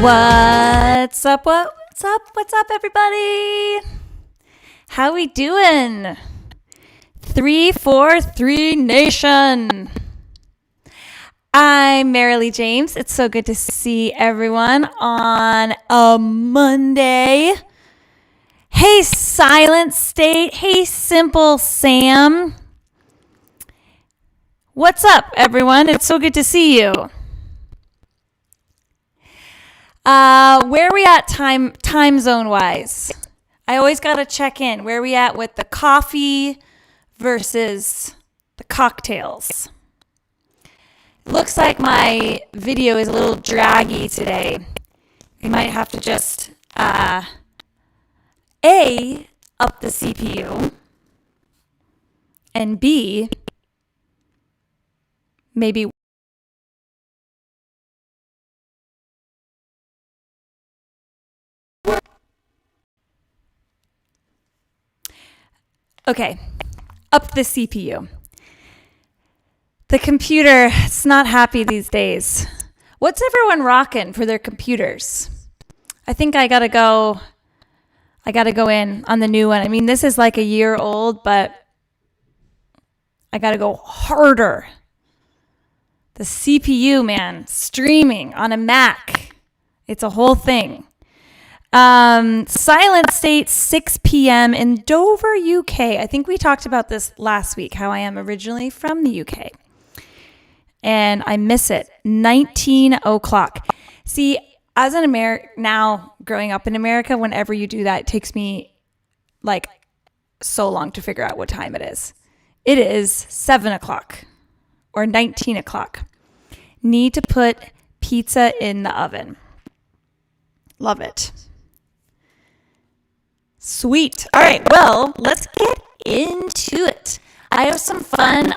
What's up? What's up? What's up, everybody? How we doing? 343 Nation. I'm Merrily James. It's so good to see everyone on a Monday. Hey, Silent State. Hey, Simple Sam. What's up, everyone? It's so good to see you. Where are we at time zone wise? I always got to check in. Where are we at with the coffee versus the cocktails? Looks like my video is a little draggy today. I might have to just up the CPU, and B, maybe okay, up the CPU. The computer, it's not happy these days. What's everyone rocking for their computers? I think I gotta go in on the new one. I mean, this is like a year old, but I gotta go harder. The CPU, man, streaming on a Mac. It's a whole thing. Silent State, 6 p.m. in Dover, UK. I think we talked about this last week, how I am originally from the UK. And I miss it. 19 o'clock. See, as an now growing up in America, whenever you do that, it takes me like so long to figure out what time it is. It is 7 o'clock or 19 o'clock. Need to put pizza in the oven. Love it. Sweet. All right, well, let's get into it. I have some fun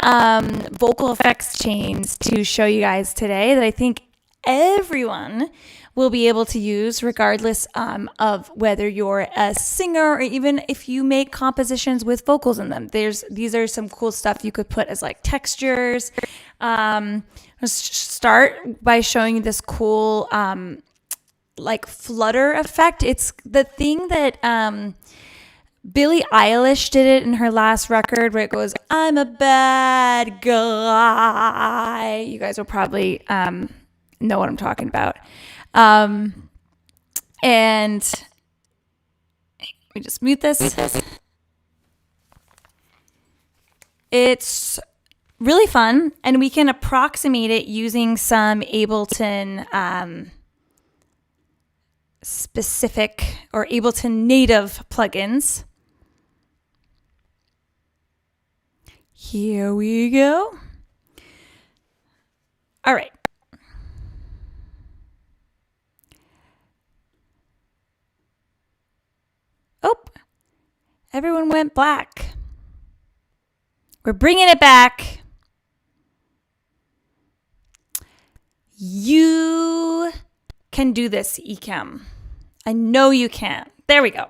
vocal effects chains to show you guys today that I think everyone will be able to use regardless of whether you're a singer or even if you make compositions with vocals in them. These are some cool stuff you could put as like textures. Let's start by showing you this cool like Flutter Effect. It's the thing that Billie Eilish did it in her last record where it goes, I'm a bad guy. You guys will probably know what I'm talking about. And let me just mute this. It's really fun, and we can approximate it using some Ableton specific or Ableton native plugins. Here we go. All right. Oh, everyone went black. We're bringing it back. You can do this, Ecamm. I know you can. There we go.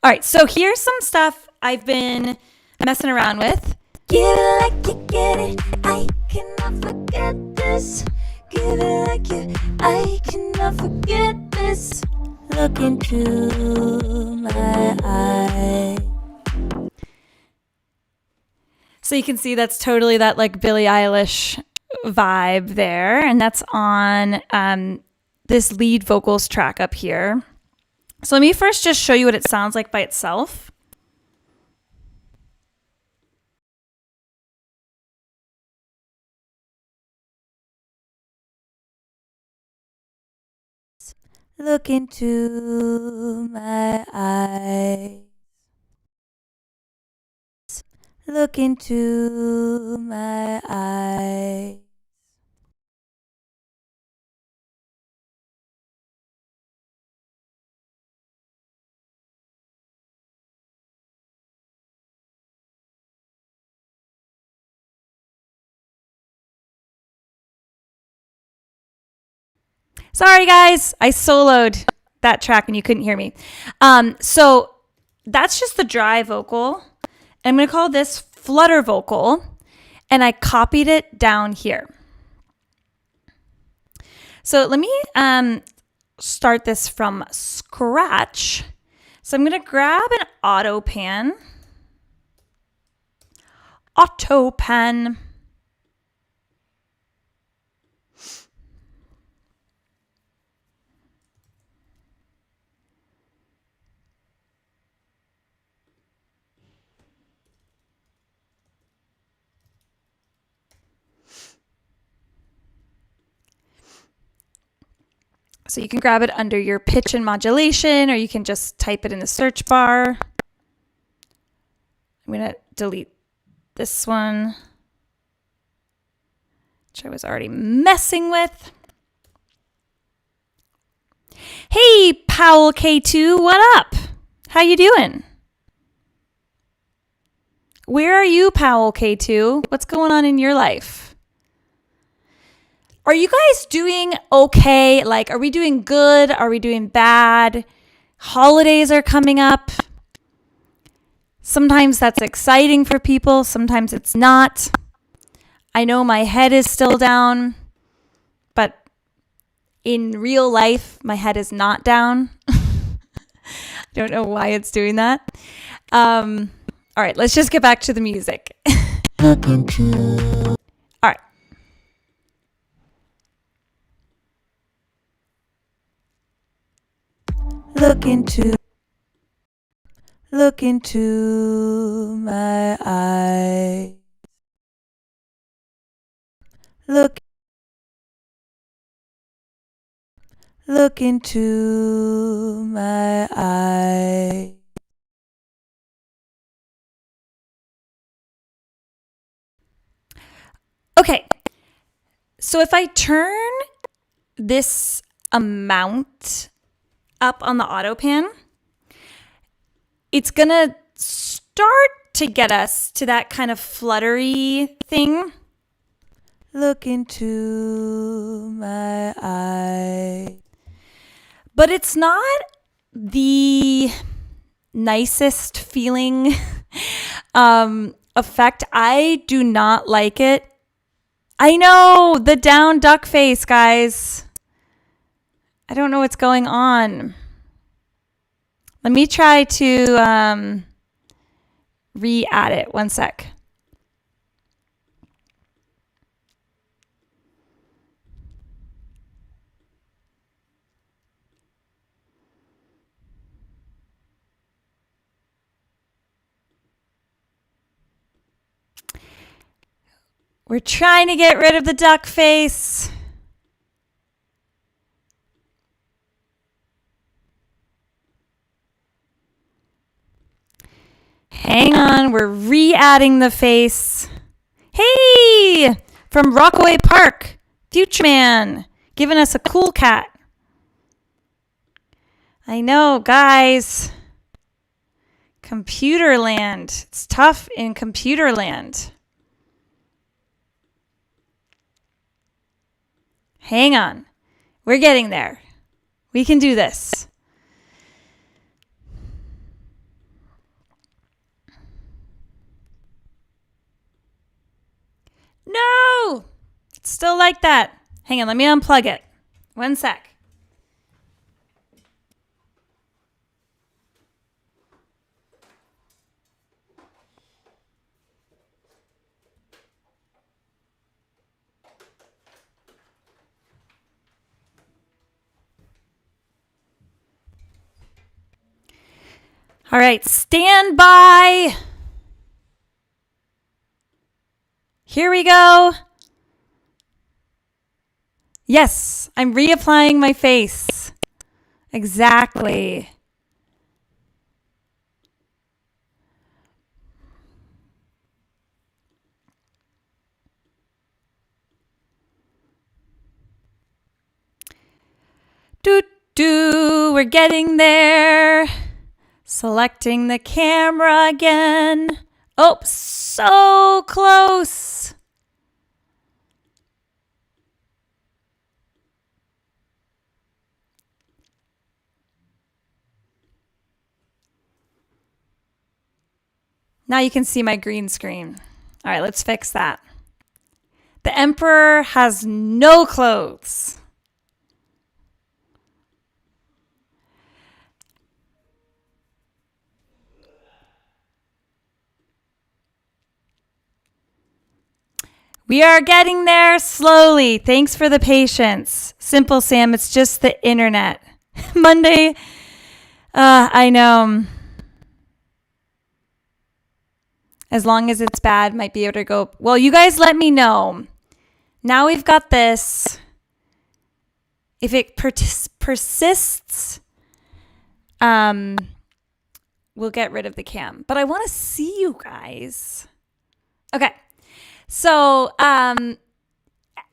All right, so here's some stuff I've been messing around with. Give it like you get it. I cannot forget this. Give it like you. I cannot forget this. Look into my eye. So you can see that's totally that like Billie Eilish vibe there. And that's on this lead vocals track up here. So let me first just show you what it sounds like by itself. Look into my eyes. Look into my eyes. Sorry, guys. I soloed that track and you couldn't hear me. So that's just the dry vocal. I'm going to call this Flutter Vocal. and I copied it down here. So let me start this from scratch. So I'm going to grab an auto pan. So you can grab it under your pitch and modulation, or you can just type it in the search bar. I'm going to delete this one, which I was already messing with. Hey, Powell K2, what up? How you doing? Where are you, Powell K2? What's going on in your life? Are you guys doing okay? Like, are we doing good? Are we doing bad? Holidays are coming up. Sometimes that's exciting for people. Sometimes it's not. I know my head is still down, but in real life, my head is not down. I don't know why it's doing that. All right, let's just get back to the music. All right. Look into my eyes. Look into my eyes. Okay, so if I turn this amount up on the auto pan, it's gonna start to get us to that kind of fluttery thing. Look into my eye. But it's not the nicest feeling effect. I do not like it. I know, the down duck face, guys. I don't know what's going on. Let me try to re-add it. One sec. We're trying to get rid of the duck face. Hang on, we're re-adding the face. Hey, from Rockaway Park, Future Man, giving us a cool cat. I know, guys. Computer land. It's tough in computer land. Hang on. We're getting there. We can do this. No! It's still like that. Hang on, let me unplug it. One sec. All right, stand by. Here we go. Yes, I'm reapplying my face. Exactly. We're getting there. Selecting the camera again. Oh, so close. Now you can see my green screen. All right, let's fix that. The emperor has no clothes. We are getting there slowly. Thanks for the patience. Simple Sam, it's just the internet. Monday, I know. As long as it's bad, might be able to go. Well, you guys let me know. Now we've got this. If it persists, we'll get rid of the cam. But I want to see you guys. Okay. So,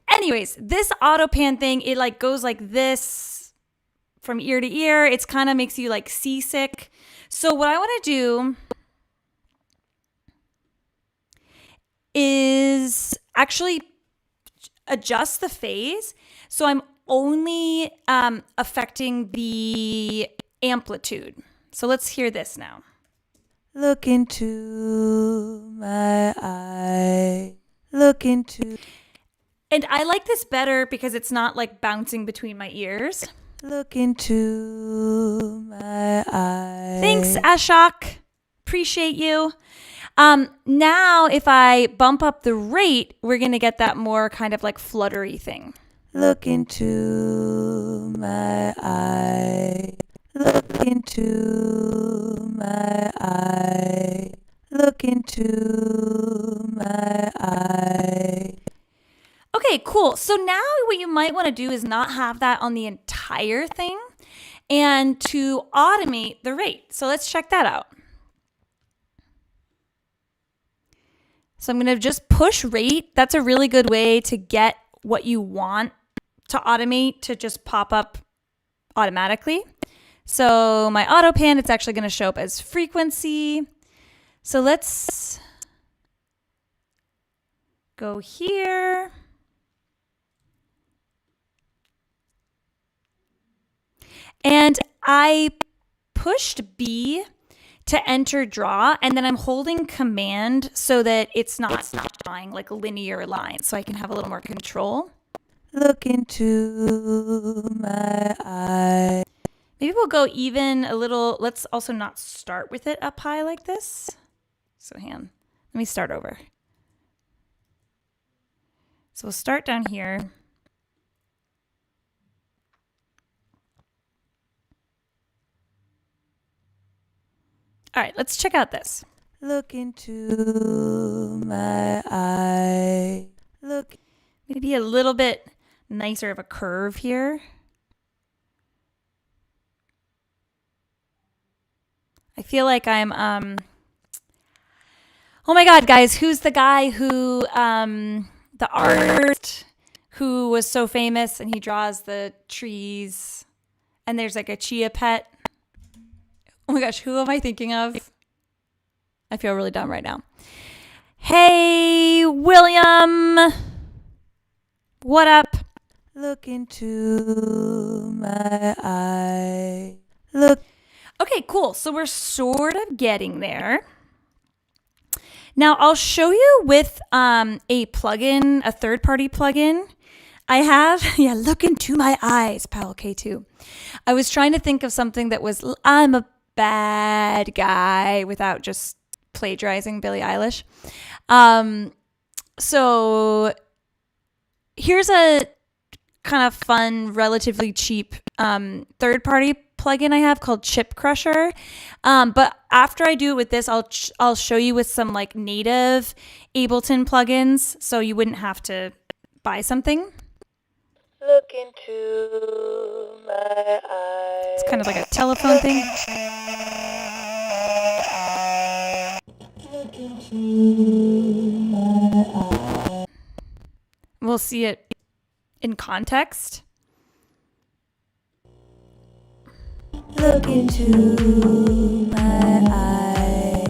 anyways, this auto pan thing, it like goes like this from ear to ear. It's kind of makes you like seasick. So what I want to do is actually adjust the phase. So I'm only affecting the amplitude. So let's hear this now. Look into my eye. Look into. And I like this better because it's not like bouncing between my ears. Look into my eye. Thanks, Ashok. Appreciate you. Now, if I bump up the rate, we're going to get that more kind of like fluttery thing. Look into my eye. Look into my eye. Look into my eye. Okay, cool. So now what you might want to do is not have that on the entire thing and to automate the rate. So let's check that out. So I'm going to just push rate. That's a really good way to get what you want to automate to just pop up automatically. So my auto pan, it's actually going to show up as frequency. So let's go here. And I pushed B to enter draw, and then I'm holding command so that it's not drawing like linear lines, so I can have a little more control. Look into my eye. Maybe we'll go even a little. Let's also not start with it up high like this. So let me start over. So we'll start down here. All right, let's check out this. Look into my eye. Look. Maybe a little bit nicer of a curve here. I feel like I'm, oh my God, guys, who's the guy who, the artist who was so famous and he draws the trees and there's like a chia pet. Oh my gosh, who am I thinking of? I feel really dumb right now. Hey, William. What up? Look into my eye. Look. Okay, cool. So we're sort of getting there. Now I'll show you with a plugin, a third-party plugin. I have, look into my eyes, Powell K2. I was trying to think of something that was, I'm a bad guy without just plagiarizing Billie Eilish. So here's a kind of fun, relatively cheap third-party plugin I have called Chip Crusher. But after I do it with this, I'll show you with some like native Ableton plugins, so you wouldn't have to buy something. Look into my eyes. It's kind of like a telephone thing. Look into my eyes. We'll see it in context. Look into my eye.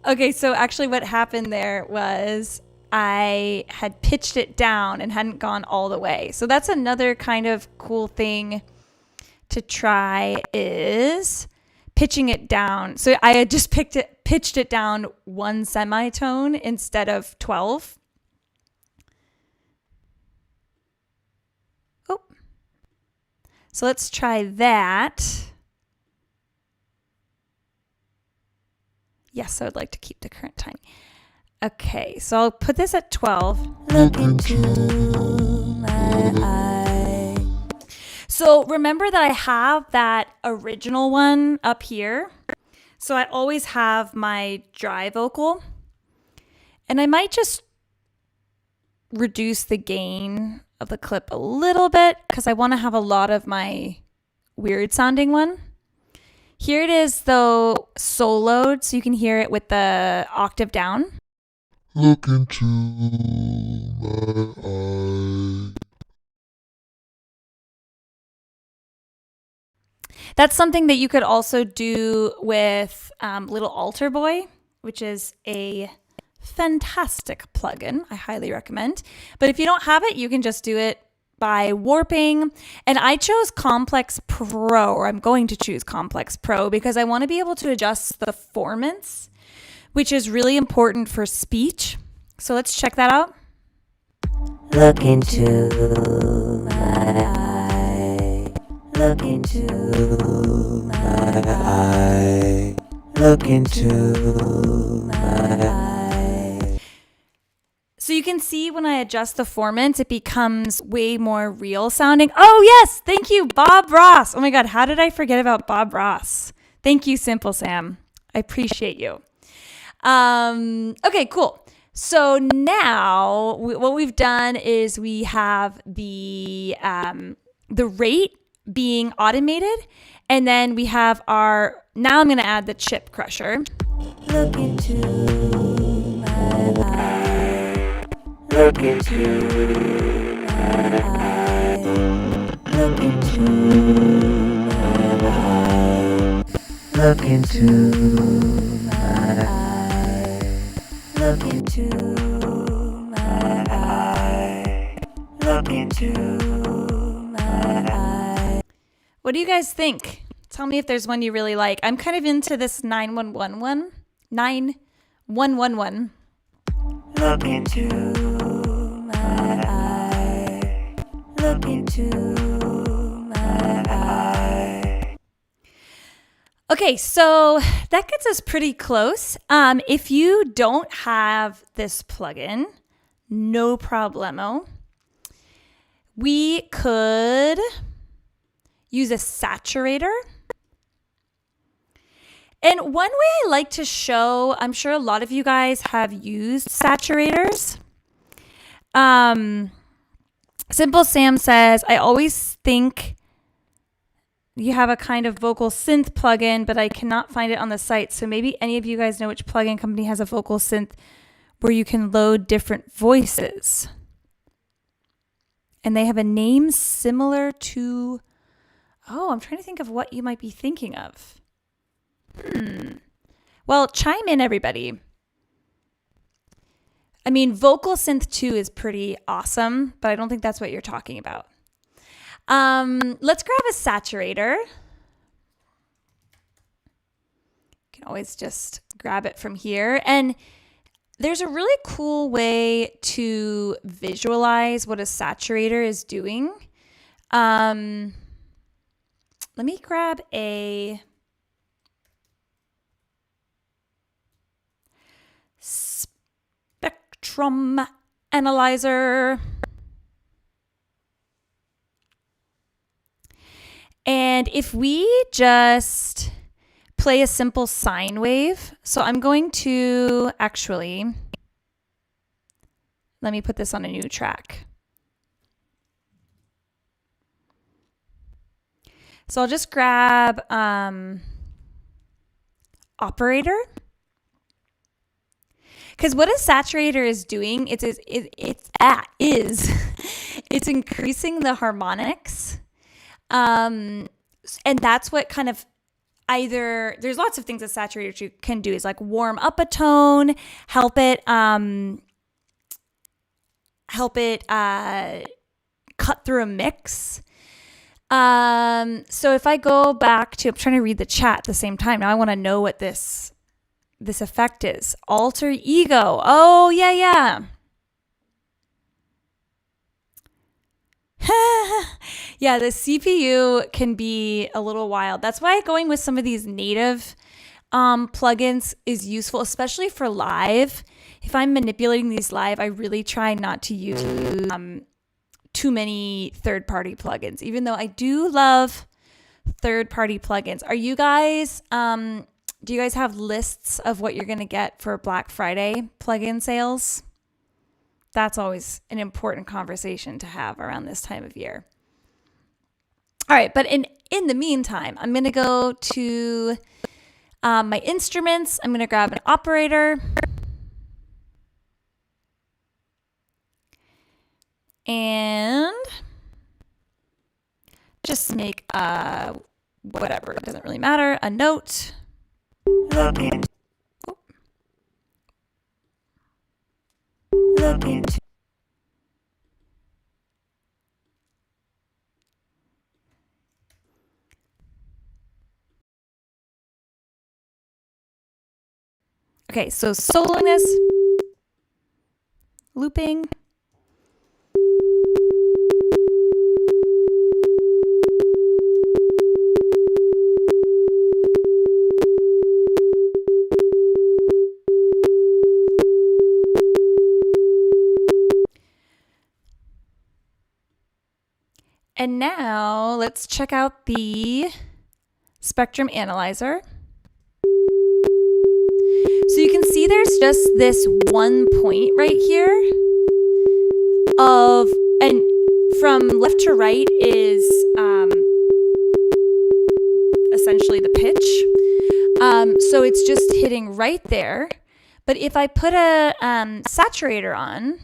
Okay, so actually what happened there was I had pitched it down and hadn't gone all the way. So that's another kind of cool thing to try is pitching it down. So I had just pitched it down one semitone instead of 12. So let's try that. Yes, I would like to keep the current time. Okay, so I'll put this at 12. Look into my eye. So remember that I have that original one up here. So I always have my dry vocal. And I might just reduce the gain of the clip a little bit because I want to have a lot of my weird sounding one. Here it is though soloed, so you can hear it with the octave down. Look into my eye. That's something that you could also do with Little Altar Boy, which is a fantastic plugin. I highly recommend. But if you don't have it, you can just do it by warping. And I chose Complex Pro, or I'm going to choose Complex Pro because I want to be able to adjust the formants, which is really important for speech. So let's check that out. Look into my eye. Look into my eye. Look into my eye. So you can see when I adjust the formants, it becomes way more real sounding. Oh yes, thank you, Bob Ross. Oh my God, how did I forget about Bob Ross? Thank you, Simple Sam. I appreciate you. Okay, cool. So now what we've done is we have the rate being automated, and then we have our, now I'm going to add the chip crusher. Look into my eye. Look into my eye. Look into my eye. Look into my eye. Look into my eye. Look into my eye. What do you guys think? Tell me if there's one you really like. I'm kind of into this 9111. 9111. Look into my eye. Look into my eye. Okay, so that gets us pretty close. If you don't have this plugin, no problemo. We could use a saturator. And one way I like to show, I'm sure a lot of you guys have used saturators. Simple Sam says, I always think you have a kind of vocal synth plugin, but I cannot find it on the site. So maybe any of you guys know which plugin company has a vocal synth where you can load different voices. And they have a name similar to, oh, I'm trying to think of what you might be thinking of. Well, chime in, everybody. I mean, Vocal Synth 2 is pretty awesome, but I don't think that's what you're talking about. Let's grab a saturator. You can always just grab it from here. And there's a really cool way to visualize what a saturator is doing. Let me grab a spectrum analyzer. And if we just play a simple sine wave, so I'm going to actually, let me put this on a new track. So I'll just grab operator. Because what a saturator is doing, it's increasing the harmonics. And that's what kind of either, there's lots of things a saturator can do, is like warm up a tone, help it cut through a mix. So if I go back to, I'm trying to read the chat at the same time. Now I want to know what this effect is. Alter ego. Oh, yeah. Yeah, the CPU can be a little wild. That's why going with some of these native plugins is useful, especially for live. If I'm manipulating these live, I really try not to use too many third-party plugins, even though I do love third-party plugins. Are you guys, do you guys have lists of what you're going to get for Black Friday plugin sales? That's always an important conversation to have around this time of year. All right, but in the meantime, I'm going to go to my instruments. I'm going to grab an operator. And just make whatever, it doesn't really matter, a note. Okay, so soloing this, looping. And now let's check out the spectrum analyzer. So you can see there's just this one point right here and from left to right is essentially the pitch. So it's just hitting right there. But if I put a saturator on,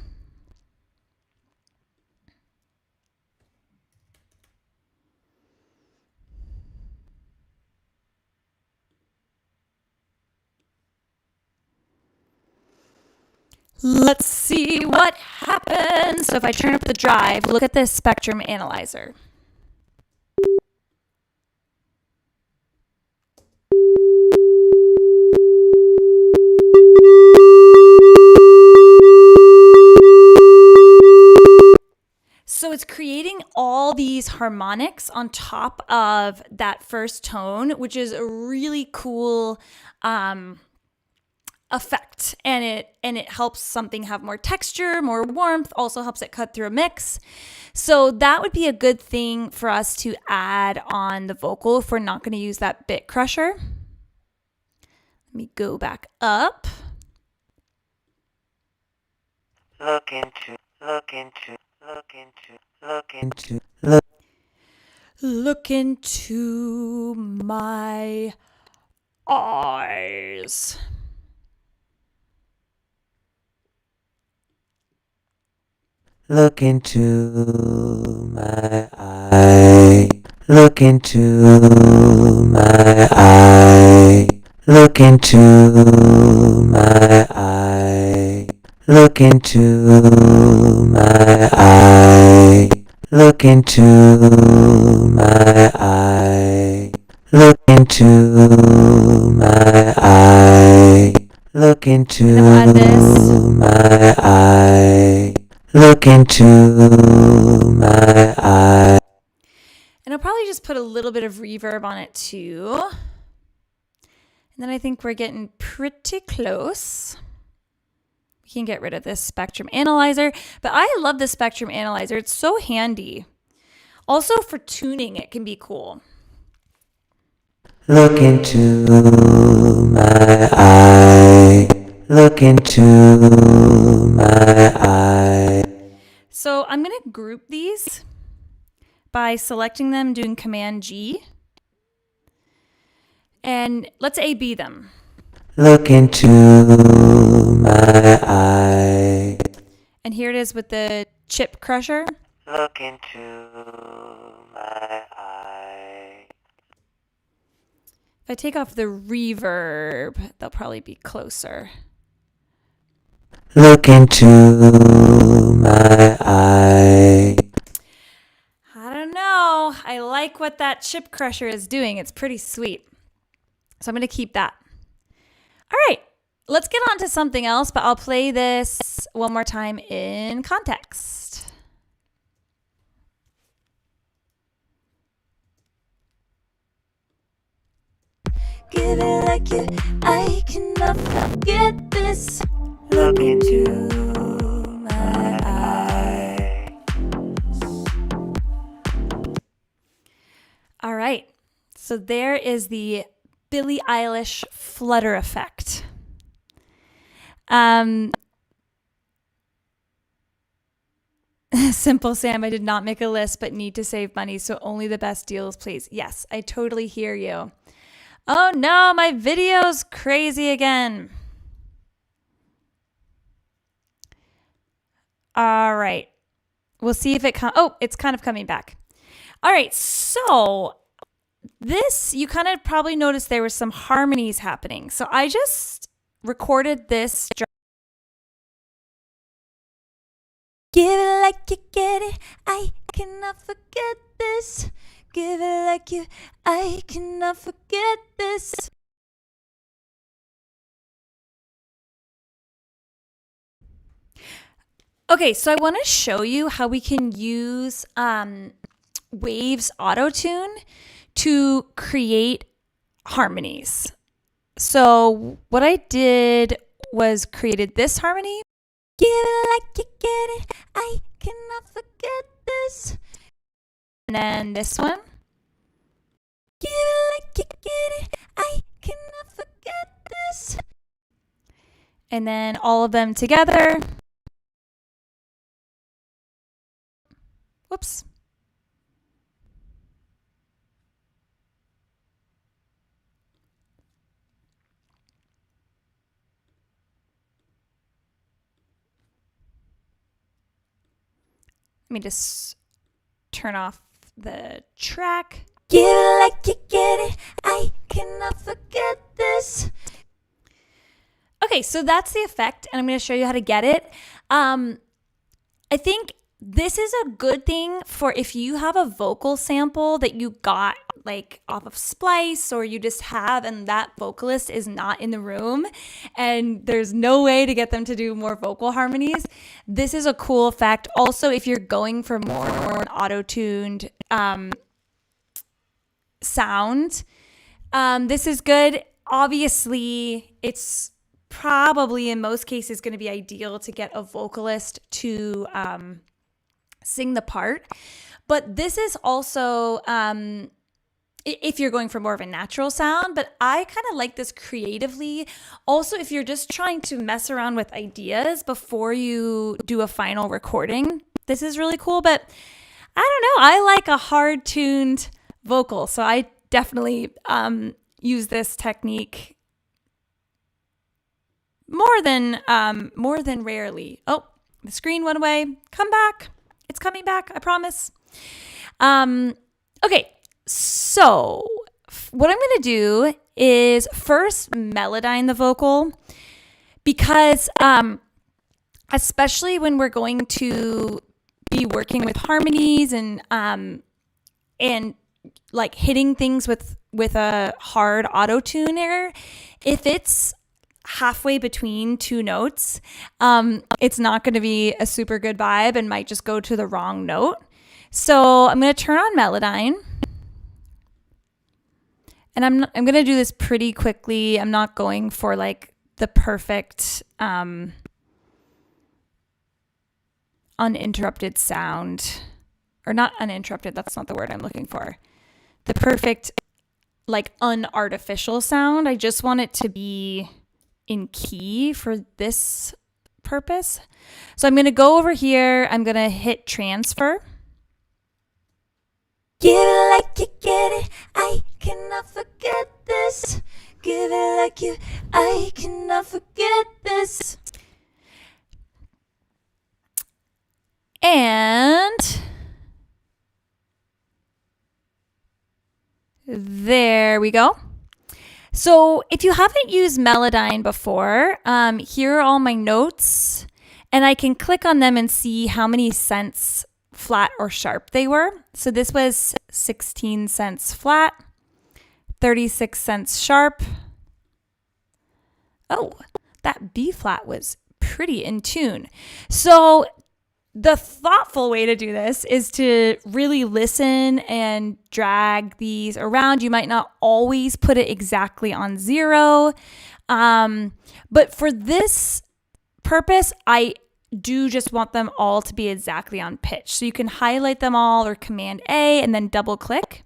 let's see what happens. So if I turn up the drive, look at this spectrum analyzer. So it's creating all these harmonics on top of that first tone, which is a really cool effect, and it helps something have more texture, more warmth, also helps it cut through a mix. So that would be a good thing for us to add on the vocal if we're not going to use that bit crusher. Let me go back up. Look into my eyes. Look into my eye. Look into my eye. Look into my eye. Look into my eye. Look into my eye. Look into my eye. Look into my eye. Look into my eye. And I'll probably just put a little bit of reverb on it too. And then I think we're getting pretty close. We can get rid of this spectrum analyzer, but I love the spectrum analyzer. It's so handy. Also for tuning, it can be cool. Look into my eye. Look into my eye. So I'm going to group these by selecting them, doing Command G. And let's A-B them. Look into my eye. And here it is with the chip crusher. Look into my eye. If I take off the reverb, they'll probably be closer. Look into my eye. I don't know. I like what that chip crusher is doing. It's pretty sweet. So I'm going to keep that. All right, let's get on to something else, but I'll play this one more time in context. Give it like you, I cannot forget this. Look into my eye. All right, so there is the Billie Eilish Flutter Effect. Simple Sam, I did not make a list, but need to save money, so only the best deals, please. Yes, I totally hear you. Oh no, my video's crazy again. All right. We'll see if it comes. Oh, it's kind of coming back. All right. So this, you kind of probably noticed there were some harmonies happening. So I just recorded this. Give it like you get it. I cannot forget this. Give it like you. I cannot forget this. Okay, so I want to show you how we can use Wave's Auto-Tune to create harmonies. So what I did was created this harmony. Give it like you get it. I cannot forget this. And then this one. Give it like you get it. I cannot forget this. And then all of them together. Whoops. Let me just turn off the track. Give it like you get it. I cannot forget this. Okay, so that's the effect, and I'm going to show you how to get it. I think this is a good thing for if you have a vocal sample that you got like off of Splice, or you just have, and that vocalist is not in the room and there's no way to get them to do more vocal harmonies. This is a cool effect. Also, if you're going for more an auto-tuned sound, this is good. Obviously, it's probably in most cases going to be ideal to get a vocalist to sing the part. But this is also if you're going for more of a natural sound, but I kind of like this creatively. Also, if you're just trying to mess around with ideas before you do a final recording, this is really cool. But I don't know, I like a hard tuned vocal, so I definitely use this technique more than rarely. Oh, the screen went away. Come back. It's coming back, I promise. Okay, so what I'm going to do is first Melodyne the Vocal, because especially when we're going to be working with harmonies and like hitting things with a hard auto-tuner, if it's halfway between two notes, it's not going to be a super good vibe and might just go to the wrong note. So I'm going to turn on Melodyne, and I'm going to do this pretty quickly. I'm not going for like the perfect uninterrupted sound, or not uninterrupted. That's not the word I'm looking for. The perfect like unartificial sound. I just want it to be in key for this purpose. So I'm going to go over here. I'm going to hit transfer. Give it like you get it. I cannot forget this. Give it like you. I cannot forget this. And there we go. So if you haven't used Melodyne before, here are all my notes, and I can click on them and see how many cents flat or sharp they were. So this was 16 cents flat, 36 cents sharp. Oh, that B flat was pretty in tune. So The thoughtful way to do this is to really listen and drag these around. You might not always put it exactly on 0. But for this purpose, I do just want them all to be exactly on pitch. So you can highlight them all or Command A and then double click,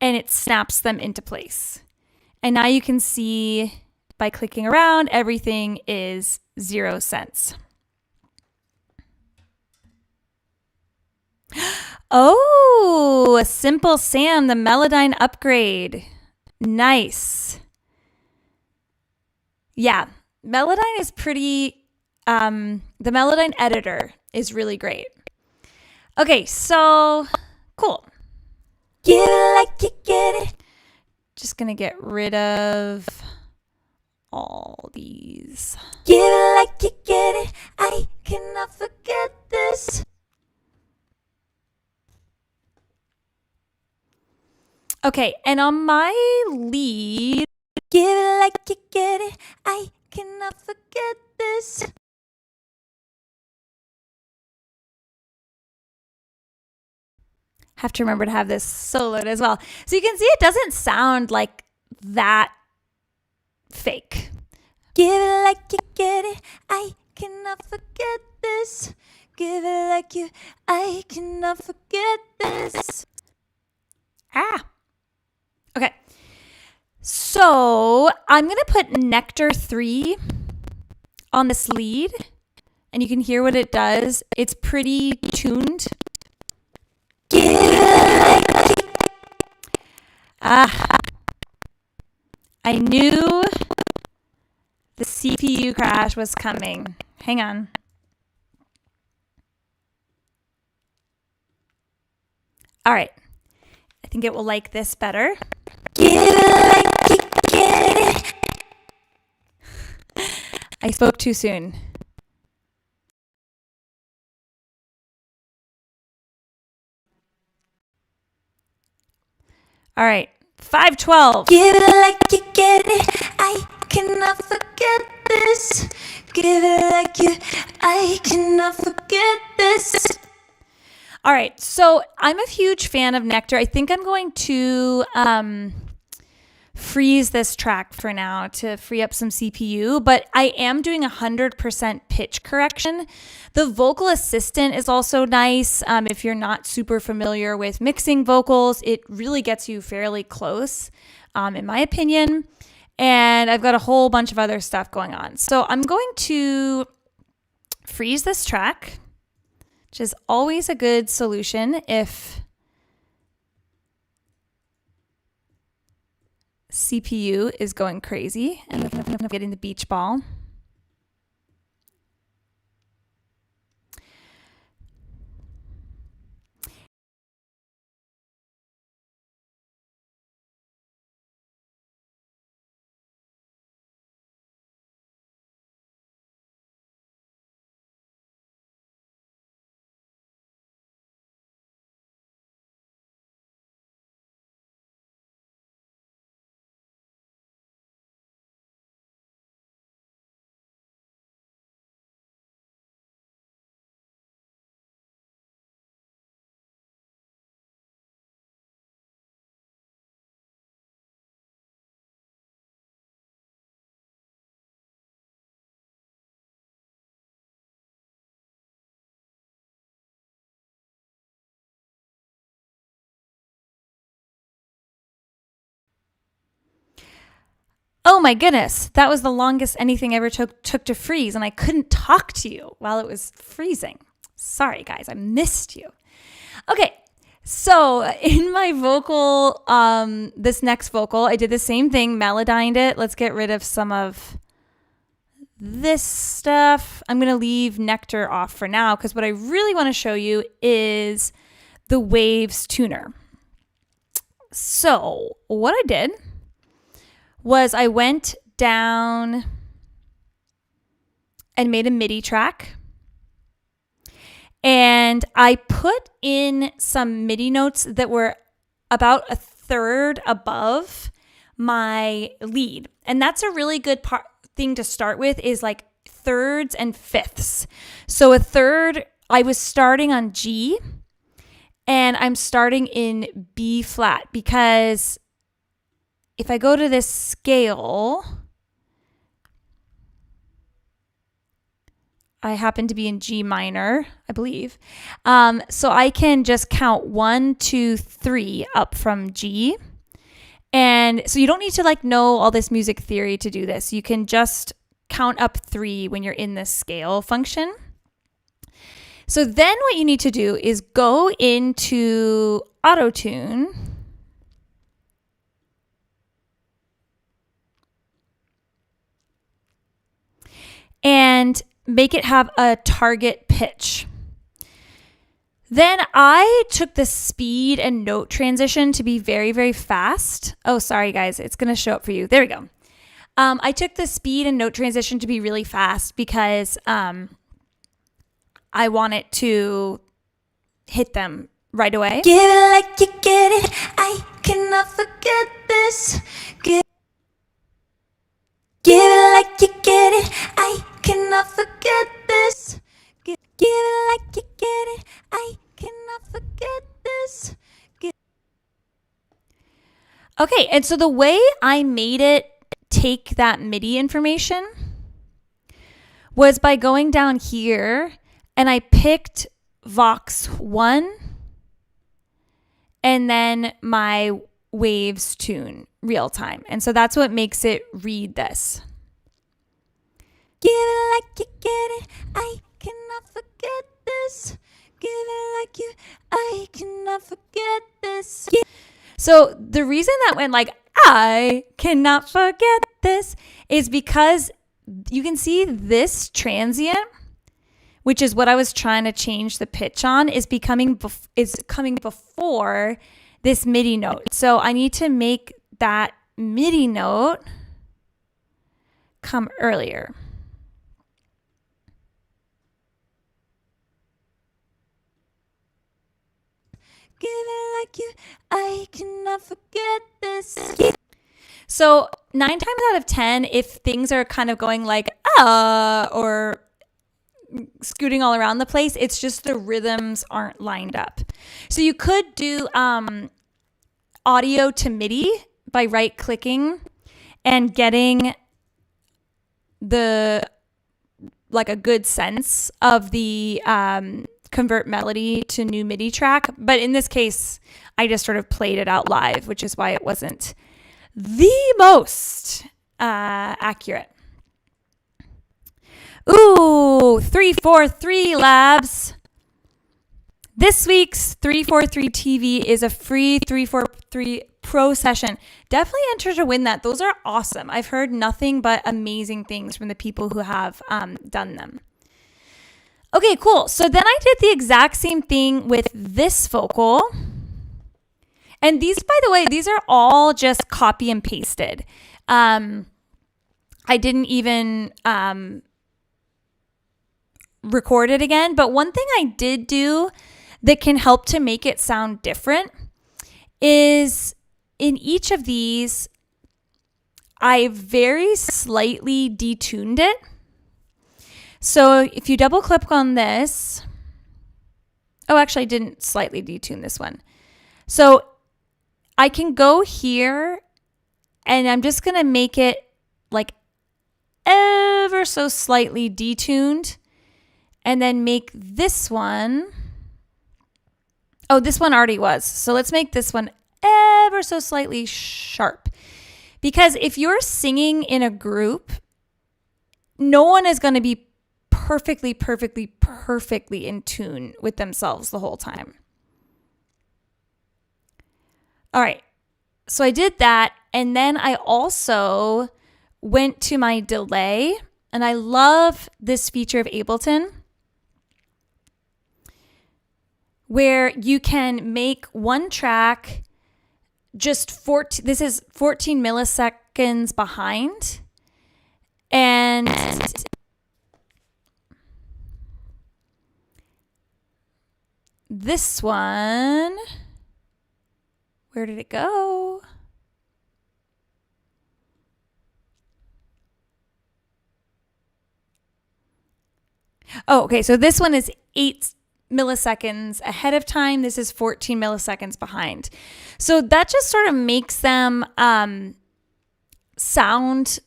and it snaps them into place. And now you can see by clicking around, everything is 0 cents. Oh, a Simple Sam, the Melodyne upgrade. Nice. Yeah, Melodyne is pretty, the Melodyne editor is really great. Okay, so cool. Get it like you get it. Just gonna get rid of all these. Get it like you get it. I cannot forget this. Okay, and on my lead, give it like you get it. I cannot forget this. Have to remember to have this soloed as well. So you can see it doesn't sound like that fake. Give it like you get it. I cannot forget this. Give it like you. I cannot forget this. Okay. So I'm going to put Nectar 3 on this lead, and you can hear what it does. It's pretty tuned. I knew the CPU crash was coming. Hang on. All right. I think it will like this better. Give it like you get it. I spoke too soon. All right, 512. Give it like you get it. I cannot forget this. Give it like you. I cannot forget this. All right, so I'm a huge fan of Nectar. I think I'm going to freeze this track for now to free up some CPU, but I am doing 100% pitch correction. The vocal assistant is also nice. If you're not super familiar with mixing vocals, it really gets you fairly close, in my opinion. And I've got a whole bunch of other stuff going on. So I'm going to freeze this track, which is always a good solution if CPU is going crazy and I'm getting the beach ball. Oh my goodness, that was the longest anything ever took to freeze, and I couldn't talk to you while it was freezing. Sorry, guys, I missed you. Okay, so in my vocal, this next vocal, I did the same thing, melodined it. Let's get rid of some of this stuff. I'm going to leave Nectar off for now because what I really want to show you is the Waves tuner. So what I did was I went down and made a Midi track, and I put in some Midi notes that were about a third above my lead. And that's a really good thing to start with, is like thirds and fifths. So a third I was starting on G and I'm starting in B flat because if I go to this scale, I happen to be in G minor, I believe. So I can just count 1, 2, 3 up from G. And so you don't need to like know all this music theory to do this. You can just count up 3 when you're in this scale function. So then what you need to do is go into Auto-Tune. And make it have a target pitch. Then I took the speed and note transition to be very, very fast. Oh, sorry, guys. It's going to show up for you. There we go. I took the speed and note transition to be really fast because I want it to hit them right away. Give it like you get it. I cannot forget this. Give it like you get it. I cannot forget this. Give it like you get it. I cannot forget this. Okay, and so the way I made it take that MIDI information was by going down here and I picked Vox 1 and then my waves tune real time. And so that's what makes it read this. Give it like you get it. I cannot forget this. Give it like you. I cannot forget this. So the reason that went like, I cannot forget this is because you can see this transient, which is what I was trying to change the pitch on, is coming before this MIDI note. So I need to make that MIDI note come earlier. Give it like you. I cannot forget this. So 9 times out of 10, if things are kind of going like, or scooting all around the place, it's just the rhythms aren't lined up. So you could do audio to MIDI by right clicking and getting a good sense of the convert melody to new MIDI track. But in this case, I just sort of played it out live, which is why it wasn't the most accurate. Ooh, 343 labs. This week's 343 TV is a free 343 Pro session. Definitely enter to win that. Those are awesome. I've heard nothing but amazing things from the people who have done them. Okay, cool. So then I did the exact same thing with this vocal. And these, by the way, these are all just copy and pasted. I didn't even record it again. But one thing I did do that can help to make it sound different is in each of these, I very slightly detuned it. So if you double click on this, actually I didn't slightly detune this one. So I can go here and I'm just going to make it like ever so slightly detuned and then make this one. Oh, this one already was. So let's make this one ever so slightly sharp. Because if you're singing in a group, no one is going to be perfectly in tune with themselves the whole time. All right. So I did that. And then I also went to my delay. And I love this feature of Ableton where you can make one track just 14 milliseconds behind. And this one, where did it go? Oh, okay. So this one is 8 milliseconds ahead of time. This is 14 milliseconds behind. So that just sort of makes them sound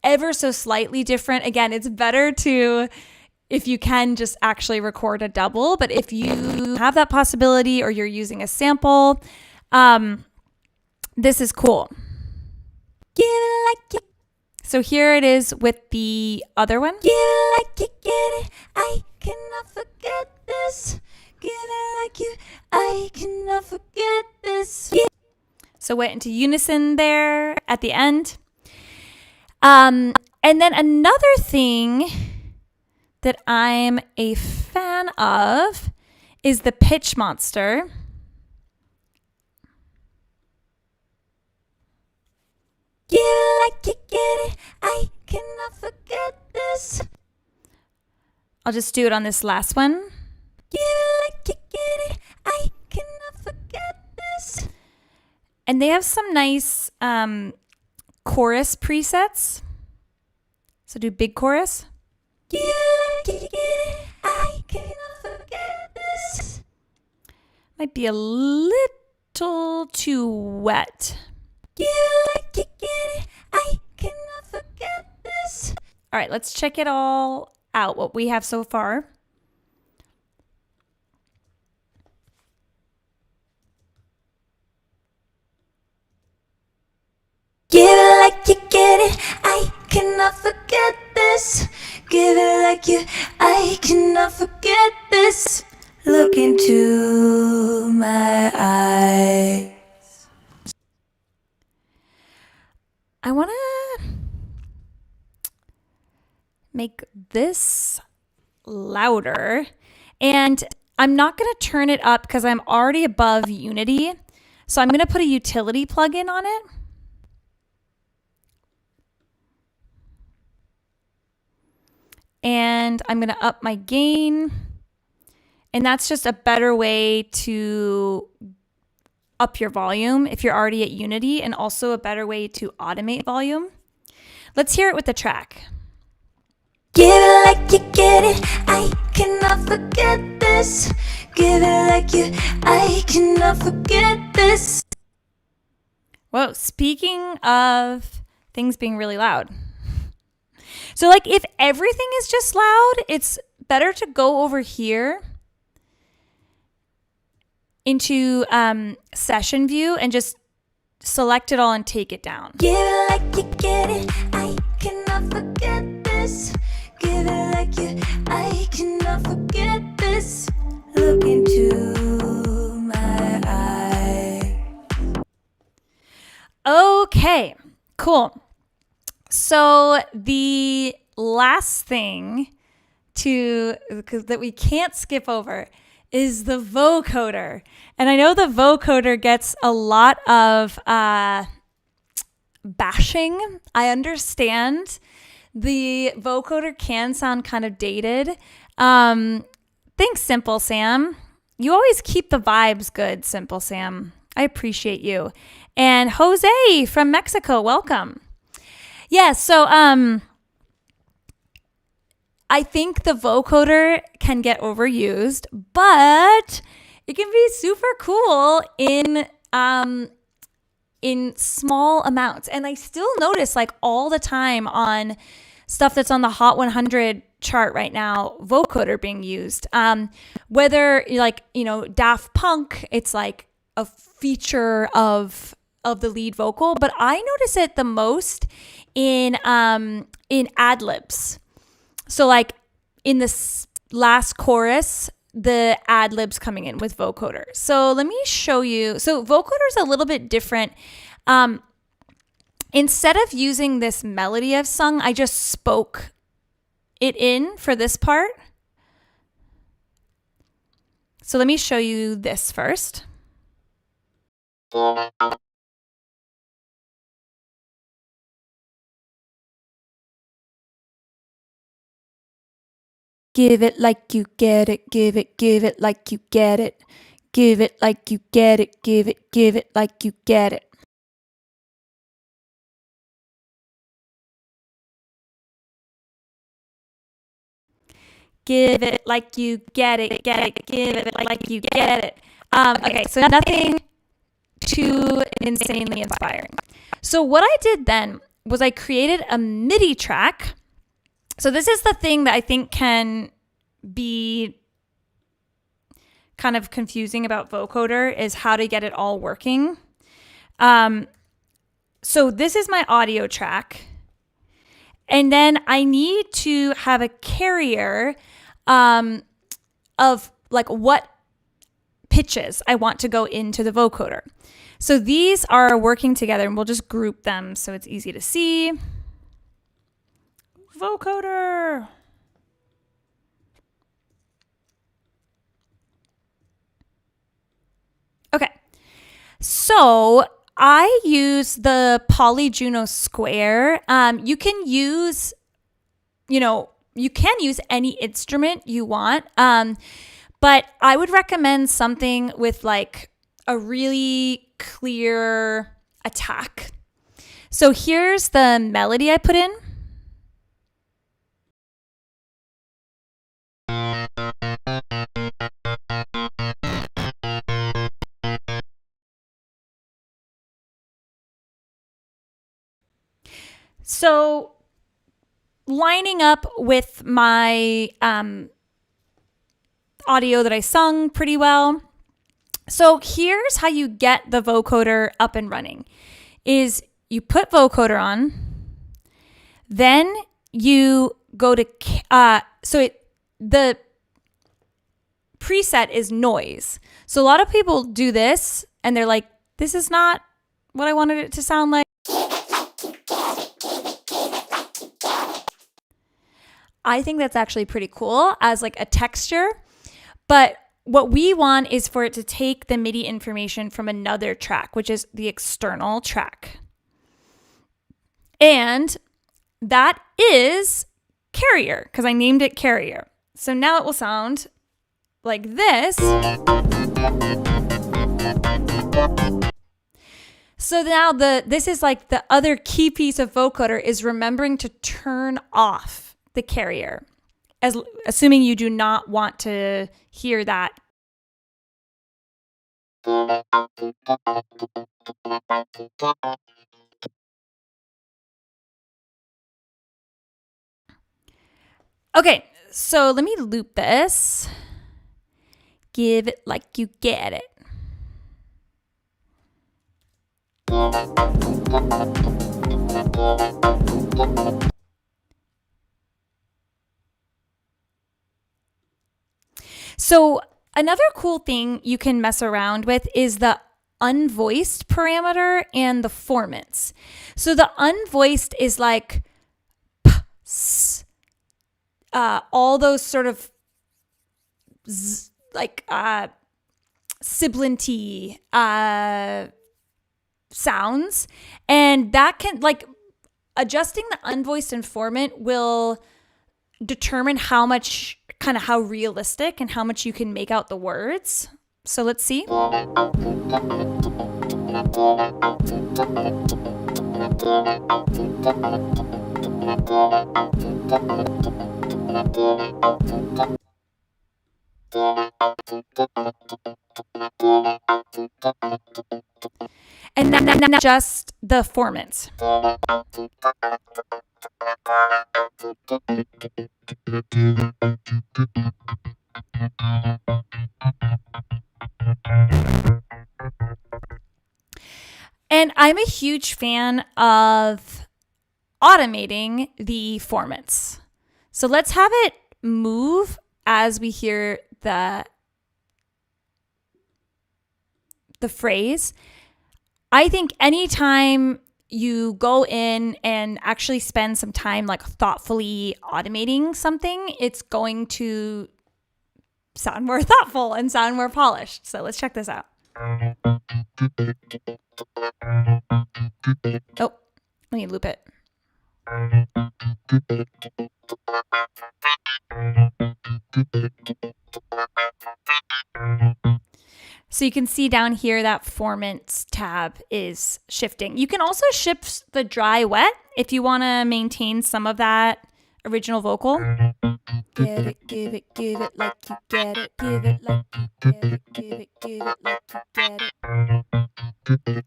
ever so slightly different. Again, it's better to, if you can, just actually record a double. But if you have that possibility or you're using a sample, this is cool. Give it like you. So here it is with the other one. Give it like you get it. I cannot forget this. Give it like you. I cannot forget this. Yeah. So went into unison there at the end. And then another thing that I'm a fan of is the pitch monster. Give it like you get it. I cannot forget this. I'll just do it on this last one. Give it like you get it. I cannot forget this. And they have some nice chorus presets. So do big chorus. Give it like you get it. I cannot forget this. Might be a little too wet. Give it like you get it. I cannot forget this. All right, let's check it all out, what we have so far. Give it like you get it. I cannot forget this. Give it like you. I cannot forget this. Look into my eyes. I want to make this louder, and I'm not going to turn it up because I'm already above Unity. So I'm going to put a utility plugin on it. And I'm going to up my gain. And that's just a better way to up your volume if you're already at Unity, and also a better way to automate volume. Let's hear it with the track. Give it like you get it. I cannot forget this. Give it like you. I cannot forget this. Whoa, speaking of things being really loud. So like if everything is just loud, it's better to go over here into session view and just select it all and take it down. Give it like you get it. I cannot forget this. Give it like you. I cannot forget this. Look into my eyes. Okay, cool. So the last thing that we can't skip over is the vocoder. And I know the vocoder gets a lot of bashing. I understand the vocoder can sound kind of dated. Thanks, Simple Sam. You always keep the vibes good, Simple Sam. I appreciate you. And Jose from Mexico, welcome. Yeah, so I think the vocoder can get overused, but it can be super cool in small amounts. And I still notice like all the time on stuff that's on the Hot 100 chart right now, vocoder being used. Whether like, you know, Daft Punk, it's like a feature of the lead vocal, but I notice it the most in ad-libs. So like in this last chorus, the ad-libs coming in with vocoder. So let me show you. So vocoder is a little bit different. Instead of using this melody I've sung, I just spoke it in for this part. So let me show you this first. Give it like you get it, give it like you get it. Give it like you get it, give it like you get it. give it like you get it, give it like you get it. Okay, so nothing too insanely inspiring. So what I did then was I created a MIDI track. So this is the thing that I think can be kind of confusing about Vocoder, is how to get it all working. So this is my audio track. And then I need to have a carrier of like what pitches I want to go into the vocoder. So these are working together, and we'll just group them so it's easy to see. Vocoder. Okay. So I use the Polyjuno Square. You can use, you can use any instrument you want. But I would recommend something with like a really clear attack. So here's the melody I put in. So lining up with my audio that I sung pretty well. So here's how you get the vocoder up and running. Is you put vocoder on, then you go to the preset is noise. So a lot of people do this and they're like, this is not what I wanted it to sound like. I think that's actually pretty cool as like a texture. But what we want is for it to take the MIDI information from another track, which is the external track. And that is carrier, because I named it carrier. So now it will sound like this. So now this is like the other key piece of vocoder, is remembering to turn off the carrier, assuming you do not want to hear that. Okay, so let me loop this. Give it like you get it. So another cool thing you can mess around with is the unvoiced parameter and the formants. So the unvoiced is like all those sort of sibilanty sounds, and that can, like, adjusting the unvoiced and formant will determine how realistic and how much you can make out the words. So let's see. And then just the formants. And I'm a huge fan of automating the formants. So let's have it move as we hear the phrase. I think anytime you go in and actually spend some time like thoughtfully automating something, it's going to sound more thoughtful and sound more polished. So let's check this out. Oh, let me loop it. So you can see down here that Formants tab is shifting. You can also shift the dry wet if you want to maintain some of that original vocal. Get it, give it like you get it. Give it like you get it. Give it like you get it.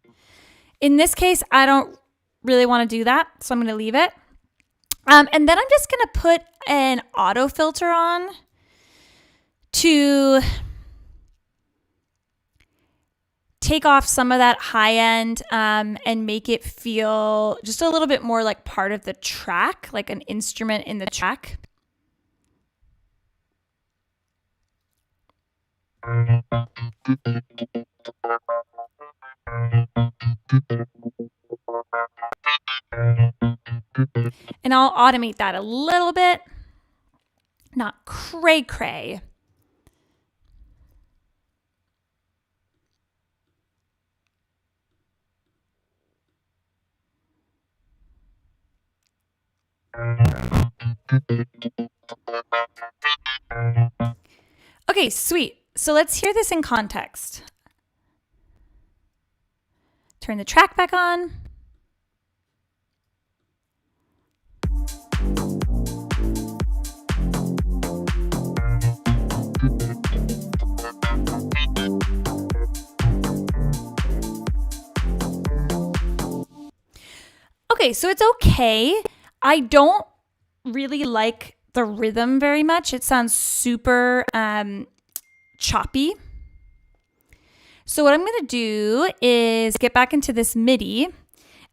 In this case, I don't really want to do that, so I'm going to leave it. And then I'm just going to put an auto filter on to take off some of that high end and make it feel just a little bit more like part of the track, like an instrument in the track. And I'll automate that a little bit. Not cray-cray. Okay, sweet. So let's hear this in context. Turn the track back on. Okay, so it's okay. I don't really like the rhythm very much. It sounds super choppy. So what I'm going to do is get back into this Midi.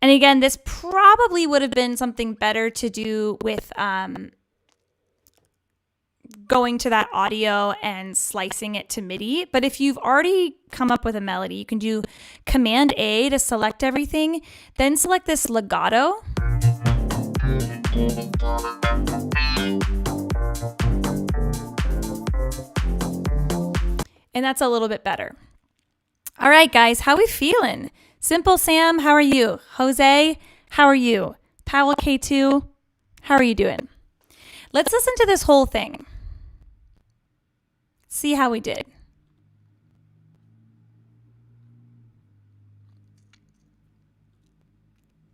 And again, this probably would have been something better to do with going to that audio and slicing it to MIDI. But if you've already come up with a melody, you can do Command A to select everything, then select this legato. And that's a little bit better. All right, guys, how we feeling? Simple Sam, how are you? Jose, how are you? Powell K2, how are you doing? Let's listen to this whole thing. See how we did.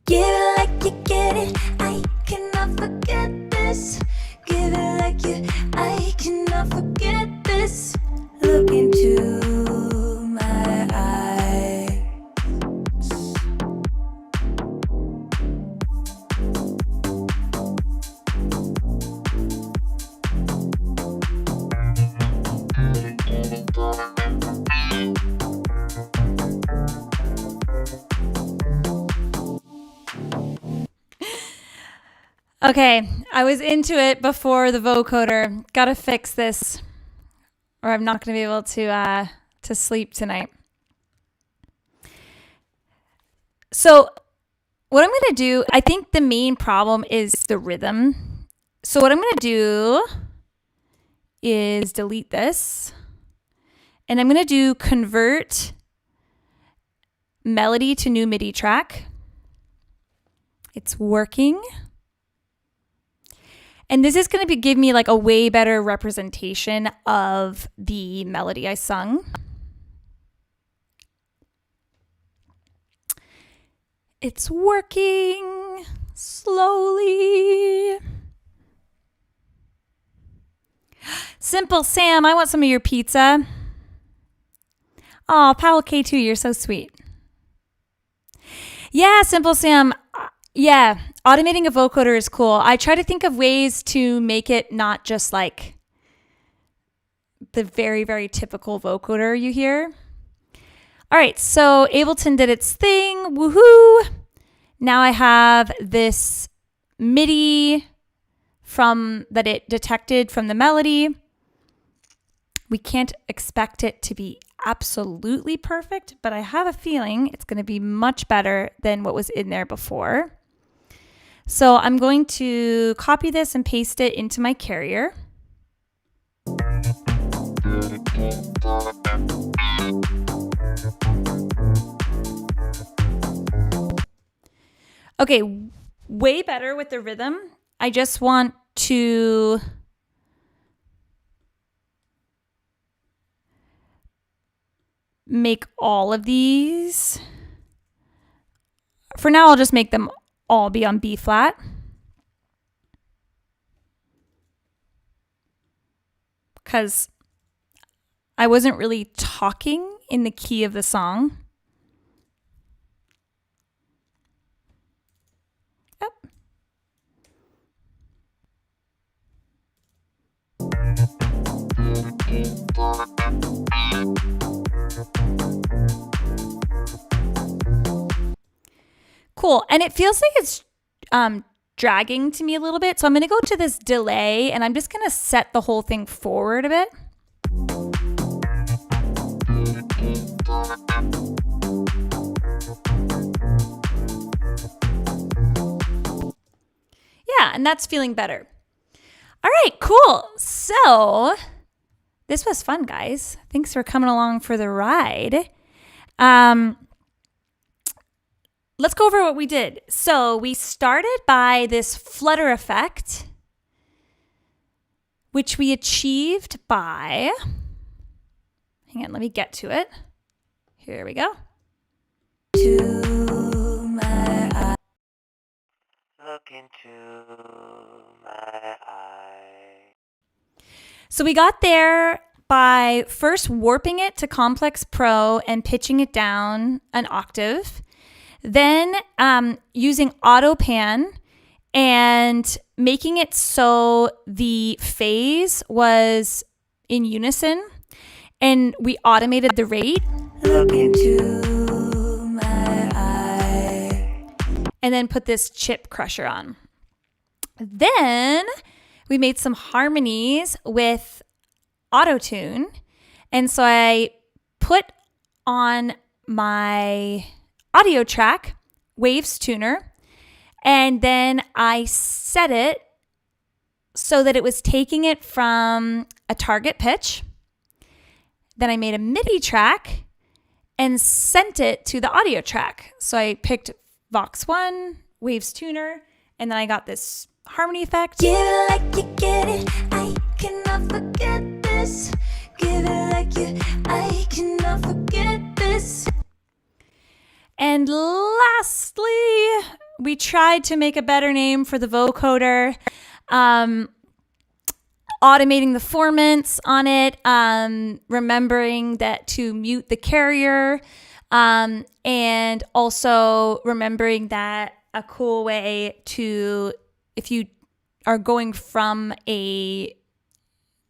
Give it like you get it, I cannot forget this. Give it like you, I cannot forget this. Look into my eyes. Okay, I was into it before the vocoder. Gotta fix this, or I'm not gonna be able to sleep tonight. So what I'm gonna do, I think the main problem is the rhythm. So what I'm gonna do is delete this, and I'm gonna do convert melody to new MIDI track. It's working. And this is going to give me like a way better representation of the melody I sung. It's working slowly. Simple Sam, I want some of your pizza. Oh, Powell K2, you're so sweet. Yeah, Simple Sam. Yeah, automating a vocoder is cool. I try to think of ways to make it not just like the very, very typical vocoder you hear. All right, so Ableton did its thing. Woohoo! Now I have this MIDI that it detected from the melody. We can't expect it to be absolutely perfect, but I have a feeling it's going to be much better than what was in there before. So I'm going to copy this and paste it into my carrier. Okay, way better with the rhythm. I just want to make all of these. For now, I'll just make them all be on B flat. because I wasn't really talking in the key of the song. Oh. Cool. And it feels like it's dragging to me a little bit. So I'm going to go to this delay and I'm just going to set the whole thing forward a bit. Yeah, and that's feeling better. All right, cool. So this was fun, guys. Thanks for coming along for the ride. Let's go over what we did. So we started by this Flutter Effect, which we achieved by, hang on, let me get to it. Here we go. To my eye. Look into my eye. So we got there by first warping it to Complex Pro and pitching it down an octave. Then using Auto Pan and making it so the phase was in unison. And we automated the rate. Look into my eye. And then put this chip crusher on. Then we made some harmonies with Auto-Tune. And so I put on my audio track, Waves Tuner, and then I set it so that it was taking it from a target pitch. Then I made a Midi track and sent it to the audio track. So I picked Vox 1, Waves Tuner, and then I got this harmony effect. Give it like you get it, I cannot forget this. Give it like I cannot forget this. And lastly, we tried to make a better name for the vocoder, automating the formants on it, remembering that to mute the carrier, and also remembering that a cool way to, if you are going from a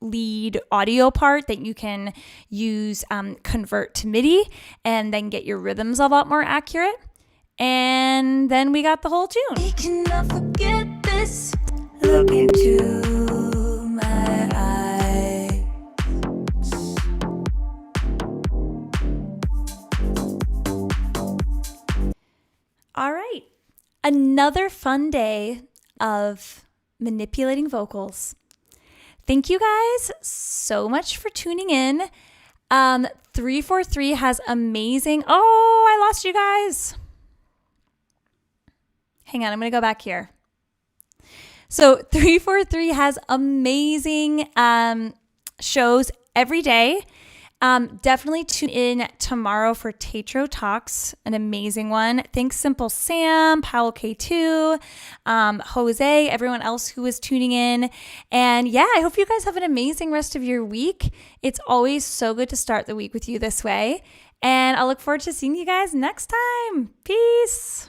lead audio part, that you can use convert to Midi and then get your rhythms a lot more accurate. And then we got the whole tune. I cannot forget this. Look into my eye. All right. Another fun day of manipulating vocals. Thank you guys so much for tuning in. 343 has amazing. Oh, I lost you guys. Hang on, I'm going to go back here. So 343 has amazing shows every day. Definitely tune in tomorrow for Tatro Talks, an amazing one. Thanks Simple Sam, Powell K2, Jose, everyone else who was tuning in. And yeah, I hope you guys have an amazing rest of your week. It's always so good to start the week with you this way. And I look forward to seeing you guys next time. Peace.